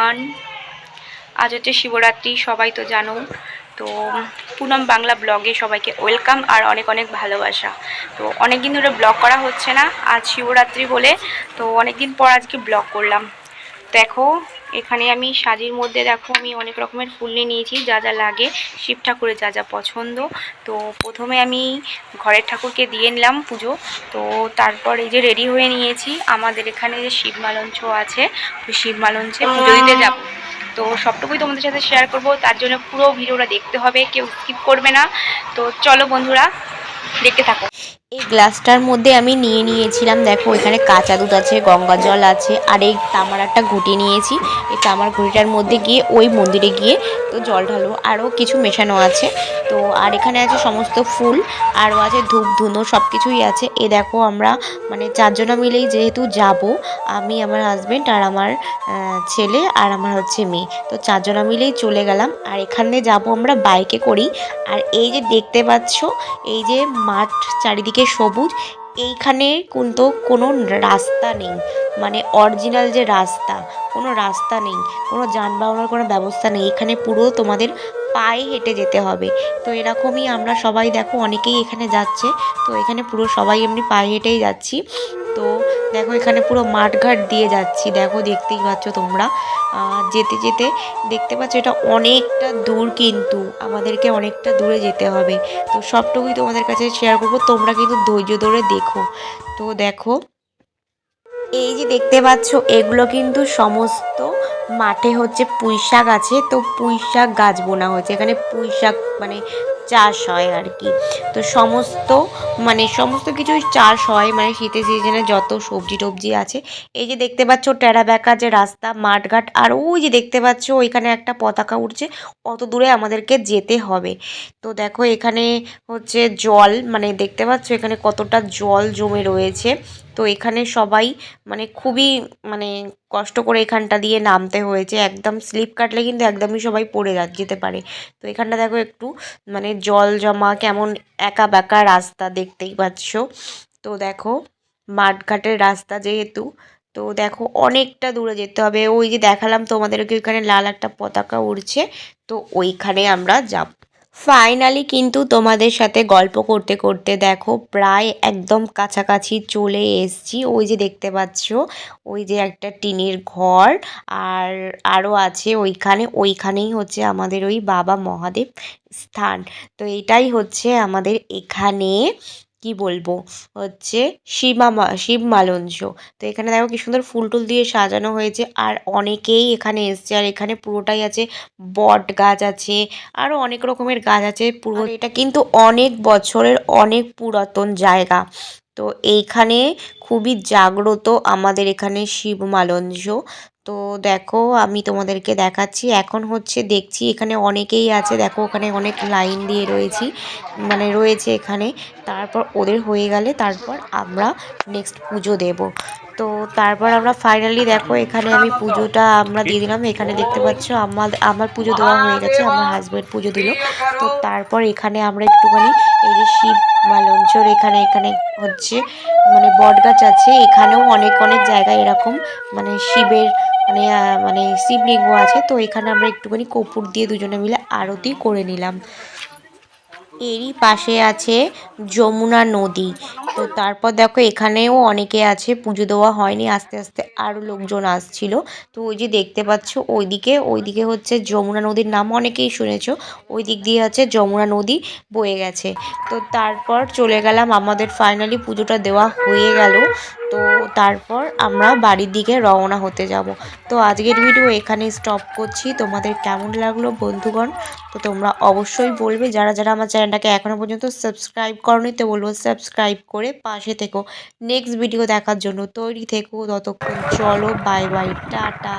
Everyone. আজ হচ্ছে শিবরাত্রি, সবাই তো জানো। তো পুনম বাংলা ব্লগে সবাইকে ওয়েলকাম আর অনেক অনেক ভালোবাসা। তো অনেক দিন ধরে ব্লগ করা হচ্ছে না, আজ শিবরাত্রি বলে তো অনেক দিন পর আজকে ব্লগ করলাম। দেখো এখানে আমি সাজির মধ্যে দেখো আমি অনেক রকমের ফুল নিয়ে নিয়েছি, যা যা লাগে শিব ঠাকুরের যা যা পছন্দ। তো প্রথমে আমি ঘরের ঠাকুরকে দিয়ে নিলাম পুজো। তো তারপর এই যে রেডি হয়ে নিয়েছি, আমাদের এখানে যে শিব মালঞ্চ আছে, ওই শিব মালঞ্চে পুজো দিতে যাব। তো সবটুকুই তোমাদের সাথে শেয়ার করব, তার জন্য পুরো ভিডিওটা দেখতে হবে, কেউ স্কিপ করবে না। তো চলো বন্ধুরা, দেখতে থাকো। এই গ্লাসটার মধ্যে আমি নিয়ে নিয়েছিলাম, দেখো এখানে কাঁচা দুধ আছে, গঙ্গা জল আছে, আর এই তামার একটা ঘুঁটি নিয়েছি। এই তামার ঘুঁটিটার মধ্যে গিয়ে ওই মন্দিরে গিয়ে তো জল ঢালবো, আরও কিছু মেশানো আছে। তো আর এখানে আছে সমস্ত ফুল, আরও আছে ধূপ ধুনো, সব কিছুই আছে। এ দেখো আমরা মানে চারজনা মিলেই যেহেতু যাব, আমি, আমার হাজব্যান্ড আর আমার ছেলে আর আমার হচ্ছে মেয়ে, তো চারজনা মিলেই চলে গেলাম। আর এখানে যাব আমরা বাইকে করি। আর এই যে দেখতে পাচ্ছ, এই যে মাঠ চারিদিকে সবুজ, এইখানে কিন্তু কোনো রাস্তা নেই, মানে অরিজিনাল যে রাস্তা, কোনো রাস্তা নেই, কোনো যানবাহনের কোনো ব্যবস্থা নেই, এখানে পুরো তোমাদের পায়ে হেঁটে যেতে হবে। তো এরকমই আমরা সবাই দেখো অনেকেই এখানে যাচ্ছে, তো এখানে পুরো সবাই এমনি পায়ে হেঁটেই যাচ্ছি। তো দেখো এখানে পুরো মাঠঘাট দিয়ে যাচ্ছি, দেখো দেখতেই পাচ্ছ তোমরা। যেতে যেতে দেখতে পাচ্ছ এটা অনেকটা দূর, কিন্তু আমাদেরকে অনেকটা দূরে যেতে হবে। তো সবটুকুই তোমাদের কাছে শেয়ার করবো, তোমরা কিন্তু ধৈর্য ধরে দেখো। তো দেখো এই যে দেখতে পাচ্ছ, এগুলো কিন্তু সমস্ত মাঠে হচ্ছে পুঁই শাক আছে, তো পুঁই শাক গাছ বোনা হয়েছে, এখানে পুঁই শাক মানে চাষ হয় আর কি। তো সমস্ত কিছুই চাষ হয়, মানে শীতের সিজনে যত সবজি টবজি আছে। এই যে দেখতে পাচ্ছ টেরা বেঁকা যে রাস্তা, মাঠঘাট, আর ওই যে দেখতে পাচ্ছ ওইখানে একটা পতাকা উঠছে, অত দূরে আমাদেরকে যেতে হবে। তো দেখো এখানে হচ্ছে জল, মানে দেখতে পাচ্ছ এখানে কতটা জল জমে রয়েছে। তো এখানে সবাই মানে খুবই মানে কষ্ট করে এখানটা দিয়ে নামতে হয়েছে, একদম স্লিপ কাটলে কিন্তু একদমই সবাই পড়ে যেতে পারে। তো এখানটা দেখো একটু মানে জল জমা, কেমন একা বেঁকা রাস্তা দেখতেই পাচ্ছ। তো দেখো মাঠঘাটের রাস্তা যেহেতু, তো দেখো অনেকটা দূরে যেতে হবে। ওই যে দেখালাম তোমাদেরকে ওইখানে লাল একটা পতাকা উড়ছে, তো ওইখানে আমরা যাব। ফাইনালি কিন্তু তোমাদের সাথে গল্প করতে করতে দেখো প্রায় একদম কাছাকাছি চলে এসেছি। ওই যে দেখতে পাচ্ছ ওই যে একটা টিনের ঘর, আর আরও আছে ওইখানেই হচ্ছে আমাদের ওই বাবা মহাদেব স্থান। তো এটাই হচ্ছে আমাদের এখানে কি বলবো হচ্ছে শিব মালঞ্চ। তো এখানে দেখো কি সুন্দর ফুল টুল দিয়ে সাজানো হয়েছে, আর অনেকেই এখানে এসছে। আর এখানে পুরোটাই আছে, বট গাছ আছে, আরও অনেক রকমের গাছ আছে পুরো। এটা কিন্তু অনেক বছরের অনেক পুরাতন জায়গা। তো এইখানে খুবই জাগ্রত আমাদের এখানে শিব মালঞ্চ। তো দেখো আমি তোমাদেরকে দেখাচ্ছি, এখন হচ্ছে দেখছি এখানে অনেকেই আছে, দেখো ওখানে অনেক লাইন দিয়ে রয়েছে এখানে। তারপর ওদের হয়ে গেলে তারপর আমরা নেক্সট পুজো দেব। তো তারপর আমরা ফাইনালি দেখো এখানে আমি পুজোটা আমরা দিয়ে দিলাম। এখানে দেখতে পাচ্ছ আমার পুজো দেওয়া হয়ে গেছে, আমার হাজব্যান্ড পুজো দিল। তো তারপর এখানে আমরা একটুখানি এই যে শিব মালঞ্চর এখানে এখানে হচ্ছে মানে বট গাছ আছে, এখানেও অনেক অনেক জায়গায় এরকম মানে শিবের মানে শিবলিঙ্গ আছে। তো এখানে আমরা একটুখানি কর্পূর দিয়ে দুজনে মিলে আরতি করে নিলাম। এরই পাশে আছে যমুনা নদী। তো তারপর দেখো এখানেও অনেকে আছে, পুজো দেওয়া হয়নি, আস্তে আস্তে আরও লোকজন আসছিল। তো ওই যে দেখতে পাচ্ছ ওইদিকে হচ্ছে যমুনা নদীর নাম অনেকেই শুনেছো, ওই দিক দিয়ে আছে যমুনা নদী বয়ে গেছে। তো তারপর চলে গেলাম, আমাদের ফাইনালি পুজোটা দেওয়া হয়ে গেল। তো তারপর আমরা বাড়ির দিকে রওনা হতে যাব। তো আজকের ভিডিও এখানে স্টপ করছি। তোমাদের কেমন লাগলো বন্ধুগণ, তো তোমরা অবশ্যই বলবে। যারা যারা আমার চ্যানেলটাকে এখনও পর্যন্ত সাবস্ক্রাইব করোনি, তো বলবো সাবস্ক্রাইব করে পাশে থেকো, নেক্সট ভিডিও দেখার জন্য তৈরি থেকো। ততক্ষণ চলো, বাই বাই, টাটা।